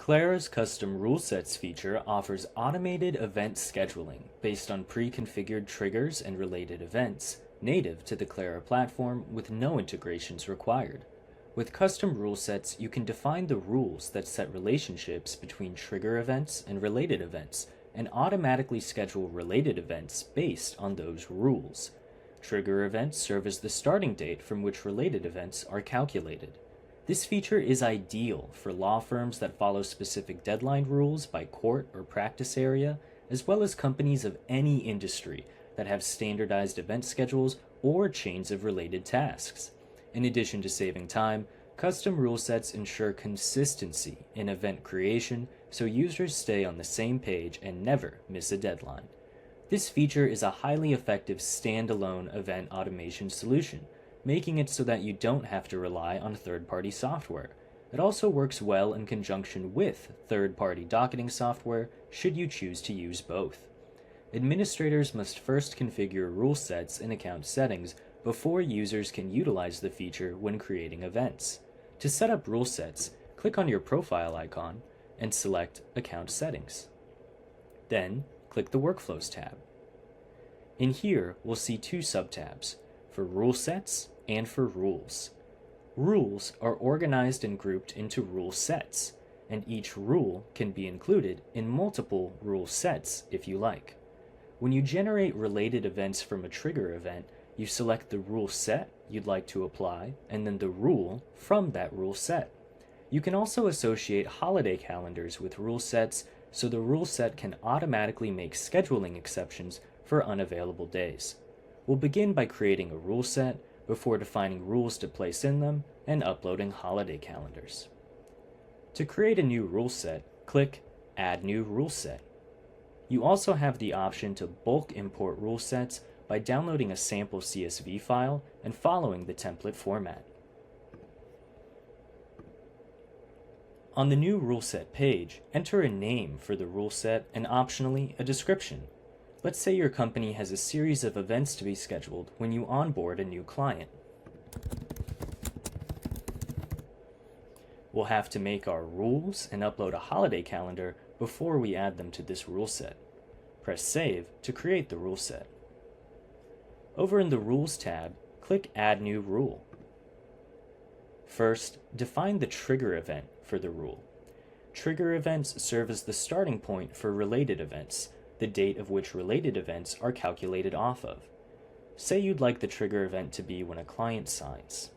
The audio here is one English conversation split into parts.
Clarra's custom rule sets feature offers automated event scheduling based on pre-configured triggers and related events, native to the Clarra platform with no integrations required. With custom rule sets, you can define the rules that set relationships between trigger events and related events, and automatically schedule related events based on those rules. Trigger events serve as the starting date from which related events are calculated. This feature is ideal for law firms that follow specific deadline rules by court or practice area, as well as companies of any industry that have standardized event schedules or chains of related tasks. In addition to saving time, custom rule sets ensure consistency in event creation so users stay on the same page and never miss a deadline. This feature is a highly effective standalone event automation solution, making it so that you don't have to rely on third-party software. It also works well in conjunction with third-party docketing software should you choose to use both. Administrators must first configure rule sets in account settings before users can utilize the feature when creating events. To set up rule sets, click on your profile icon and select Account Settings. Then, click the Workflows tab. In here, we'll see two subtabs, for rule sets and for rules. Rules are organized and grouped into rule sets, and each rule can be included in multiple rule sets if you like. When you generate related events from a trigger event, you select the rule set you'd like to apply, and then the rule from that rule set. You can also associate holiday calendars with rule sets, so the rule set can automatically make scheduling exceptions for unavailable days. We'll begin by creating a rule set before defining rules to place in them and uploading holiday calendars. To create a new rule set, click Add New Rule Set. You also have the option to bulk import rule sets by downloading a sample CSV file and following the template format. On the new rule set page, enter a name for the rule set and optionally a description. Let's say your company has a series of events to be scheduled when you onboard a new client. We'll have to make our rules and upload a holiday calendar before we add them to this rule set. Press Save to create the rule set. Over in the Rules tab, click Add New Rule. First, define the trigger event for the rule. Trigger events serve as the starting point for related events, the date of which related events are calculated off of. Say you'd like the trigger event to be when a client signs.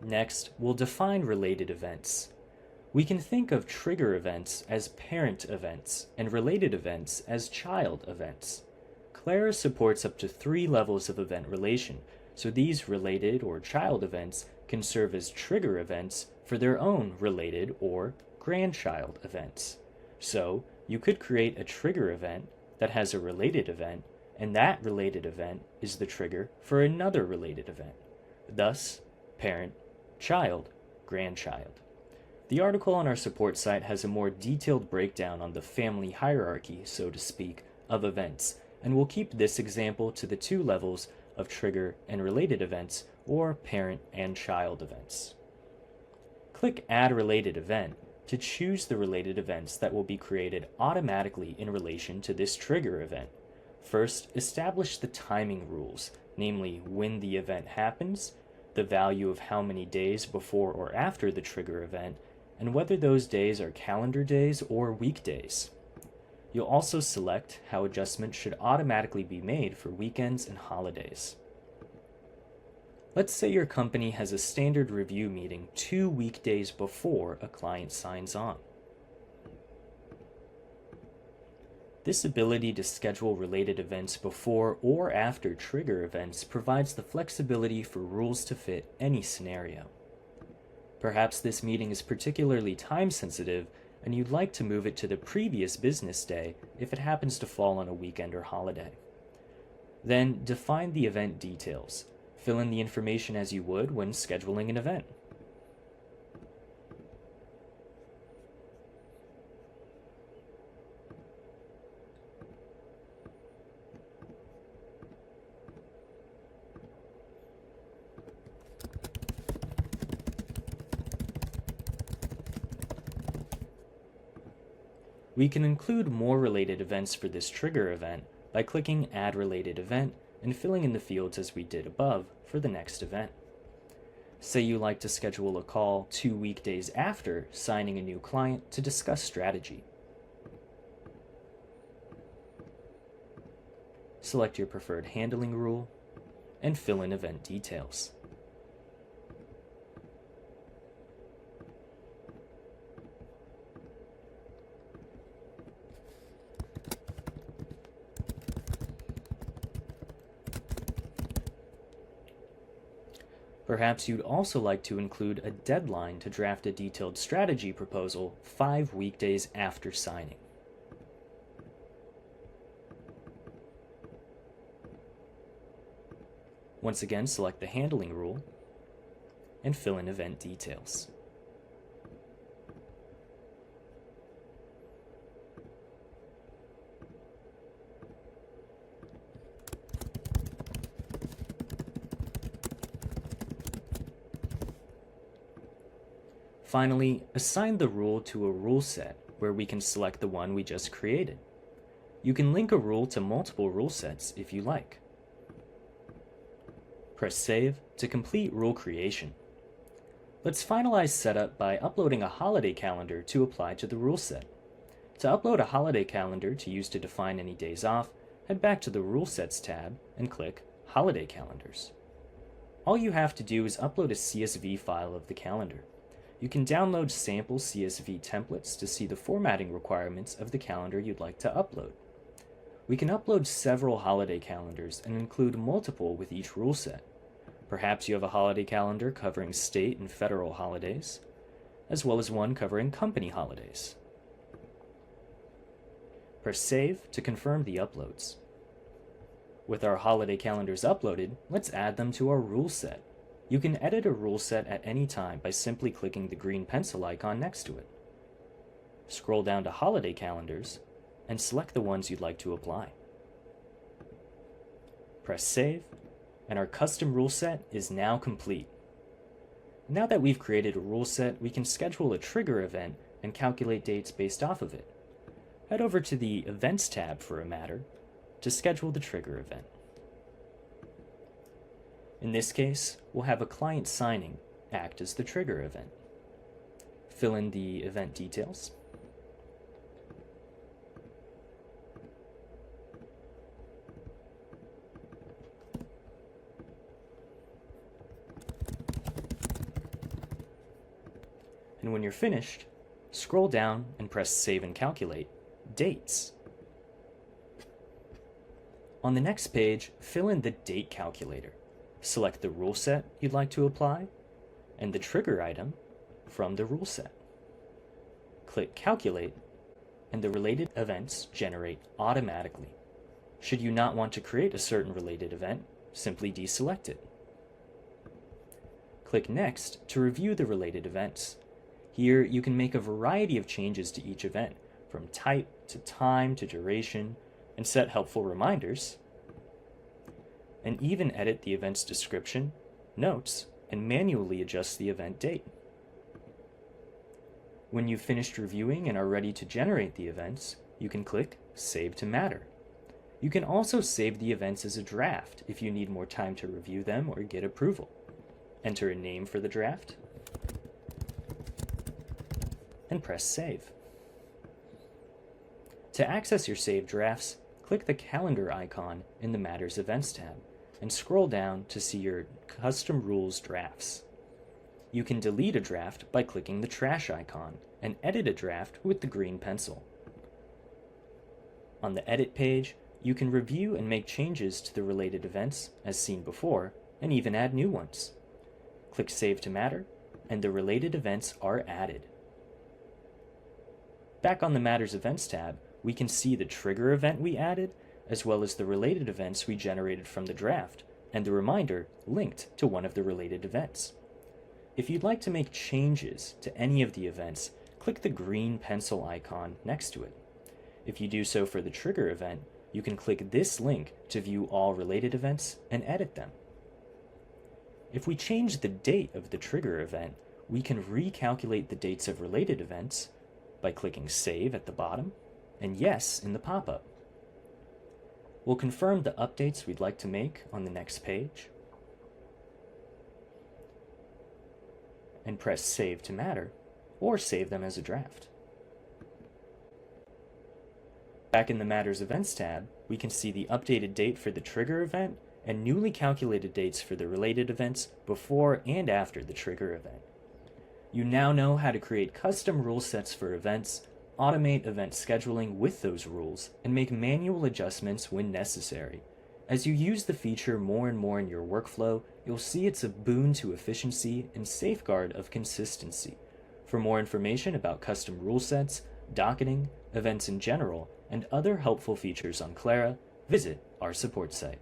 Next, we'll define related events. We can think of trigger events as parent events and related events as child events. Clarra supports up to 3 levels of event relation, so these related or child events can serve as trigger events for their own related or grandchild events. So, you could create a trigger event that has a related event, and that related event is the trigger for another related event. Thus, parent, child, grandchild. The article on our support site has a more detailed breakdown on the family hierarchy, so to speak, of events, and we'll keep this example to the 2 levels of trigger and related events, or parent and child events. Click Add Related Event to choose the related events that will be created automatically in relation to this trigger event. First, establish the timing rules, namely when the event happens, the value of how many days before or after the trigger event, and whether those days are calendar days or weekdays. You'll also select how adjustments should automatically be made for weekends and holidays. Let's say your company has a standard review meeting 2 weekdays before a client signs on. This ability to schedule related events before or after trigger events provides the flexibility for rules to fit any scenario. Perhaps this meeting is particularly time-sensitive, and you'd like to move it to the previous business day if it happens to fall on a weekend or holiday. Then define the event details. Fill in the information as you would when scheduling an event. We can include more related events for this trigger event by clicking Add Related Event and filling in the fields as we did above for the next event. Say you like to schedule a call 2 weekdays after signing a new client to discuss strategy. Select your preferred handling rule and fill in event details. Perhaps you'd also like to include a deadline to draft a detailed strategy proposal 5 weekdays after signing. Once again, select the handling rule and fill in event details. Finally, assign the rule to a rule set where we can select the one we just created. You can link a rule to multiple rule sets if you like. Press Save to complete rule creation. Let's finalize setup by uploading a holiday calendar to apply to the rule set. To upload a holiday calendar to use to define any days off, head back to the Rule Sets tab and click Holiday Calendars. All you have to do is upload a CSV file of the calendar. You can download sample CSV templates to see the formatting requirements of the calendar you'd like to upload. We can upload several holiday calendars and include multiple with each rule set. Perhaps you have a holiday calendar covering state and federal holidays, as well as one covering company holidays. Press Save to confirm the uploads. With our holiday calendars uploaded, let's add them to our rule set. You can edit a rule set at any time by simply clicking the green pencil icon next to it. Scroll down to Holiday Calendars and select the ones you'd like to apply. Press Save, and our custom rule set is now complete. Now that we've created a rule set, we can schedule a trigger event and calculate dates based off of it. Head over to the Events tab for a matter to schedule the trigger event. In this case, we'll have a client signing act as the trigger event. Fill in the event details. And when you're finished, scroll down and press Save and Calculate Dates. On the next page, fill in the date calculator. Select the rule set you'd like to apply and the trigger item from the rule set. Click Calculate, and the related events generate automatically. Should you not want to create a certain related event, simply deselect it. Click Next to review the related events. Here you can make a variety of changes to each event, from type to time to duration, and set helpful reminders, and even edit the event's description, notes, and manually adjust the event date. When you've finished reviewing and are ready to generate the events, you can click Save to Matter. You can also save the events as a draft if you need more time to review them or get approval. Enter a name for the draft, and press Save. To access your saved drafts, click the calendar icon in the Matters Events tab and scroll down to see your custom rules drafts. You can delete a draft by clicking the trash icon and edit a draft with the green pencil. On the Edit page, you can review and make changes to the related events as seen before, and even add new ones. Click Save to Matter, and the related events are added. Back on the Matters Events tab, we can see the trigger event we added, as well as the related events we generated from the draft, and the reminder linked to one of the related events. If you'd like to make changes to any of the events, click the green pencil icon next to it. If you do so for the trigger event, you can click this link to view all related events and edit them. If we change the date of the trigger event, we can recalculate the dates of related events by clicking Save at the bottom and yes in the pop-up. We'll confirm the updates we'd like to make on the next page, and press Save to Matter, or save them as a draft. Back in the Matters Events tab, we can see the updated date for the trigger event and newly calculated dates for the related events before and after the trigger event. You now know how to create custom rule sets for events, automate event scheduling with those rules, and make manual adjustments when necessary. As you use the feature more and more in your workflow, you'll see it's a boon to efficiency and safeguard of consistency. For more information about custom rule sets, docketing, events in general, and other helpful features on Clarra, visit our support site.